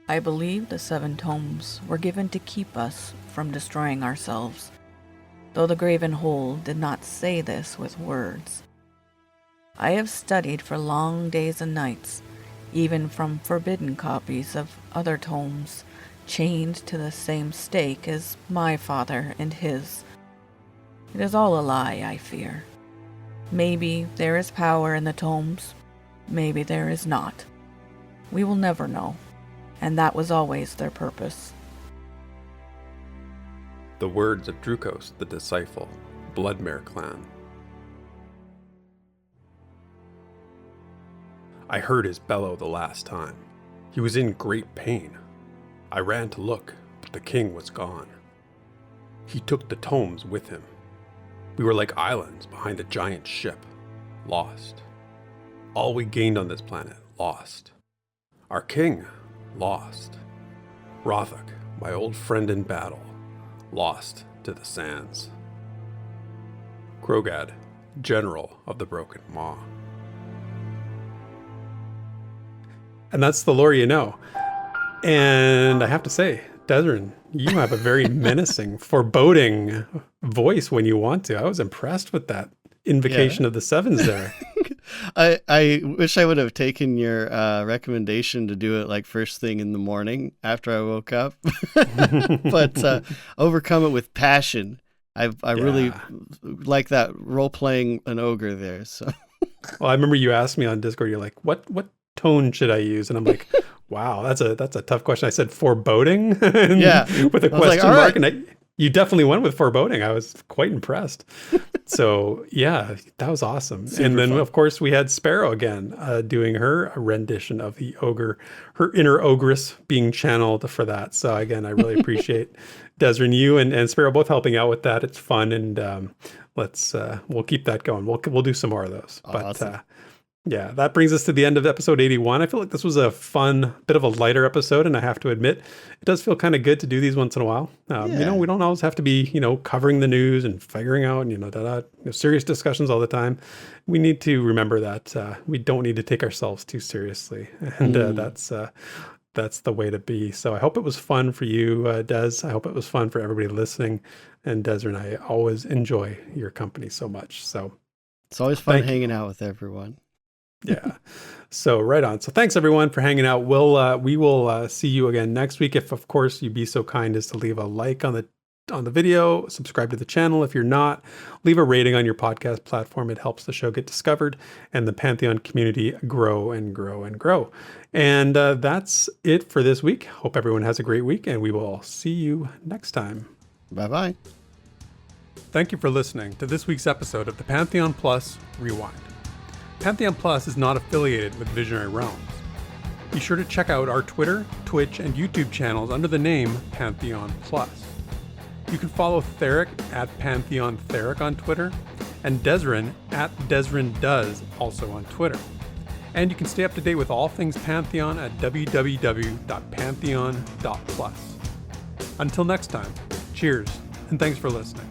I believe the 7 tomes were given to keep us from destroying ourselves, though the Graven Hold did not say this with words. I have studied for long days and nights, even from forbidden copies of other tomes, chained to the same stake as my father and his. It is all a lie, I fear. Maybe there is power in the tomes, maybe there is not. We will never know, and that was always their purpose. The words of Drukos the Disciple, Bloodmare clan. I heard his bellow the last time. He was in great pain. I ran to look, but the king was gone. He took the tomes with him. We were like islands behind a giant ship, lost. All we gained on this planet, lost. Our king, lost. Rothak, my old friend in battle, lost to the sands. Krogad, General of the Broken Maw. And that's the lore you know. And I have to say, Desrin, you have a very menacing, foreboding voice when you want to. I was impressed with that invocation of the sevens there. I wish I would have taken your recommendation to do it like first thing in the morning after I woke up. But overcome it with passion. I really like that role playing an ogre there. So, well, I remember you asked me on Discord. You're like, "What tone should I use?" And I'm like, "Wow, that's a tough question." I said foreboding, with a question mark, and you definitely went with foreboding. I was quite impressed. So yeah, that was awesome. Super and then fun. Of course we had Sparrow again doing her rendition of the ogre, her inner ogress being channeled for that. So again, I really appreciate Desrin, you and Sparrow both helping out with that. It's fun, and we'll keep that going. We'll do some more of those. Awesome. But yeah, that brings us to the end of episode 81. I feel like this was a fun, bit of a lighter episode, and I have to admit, it does feel kind of good to do these once in a while. We don't always have to be, covering the news and figuring out, serious discussions all the time. We need to remember that we don't need to take ourselves too seriously, and that's the way to be. So I hope it was fun for you, Des. I hope it was fun for everybody listening. And Desiree and I always enjoy your company so much. So it's always fun hanging out with everyone. Yeah. So right on. So thanks everyone for hanging out. We will see you again next week. If of course you'd be so kind as to leave a like on the video, subscribe to the channel. If you're not, leave a rating on your podcast platform. It helps the show get discovered and the Pantheon community grow and grow and grow. And that's it for this week. Hope everyone has a great week, and we will see you next time. Bye-bye. Thank you for listening to this week's episode of the Pantheon Plus Rewind. Pantheon Plus is not affiliated with Visionary Realms. Be sure to check out our Twitter, Twitch, and YouTube channels under the name Pantheon Plus. You can follow Theric at Pantheon Theric on Twitter, and Desrin at Desrin Does also on Twitter. And you can stay up to date with all things Pantheon at www.pantheon.plus. Until next time, cheers, and thanks for listening.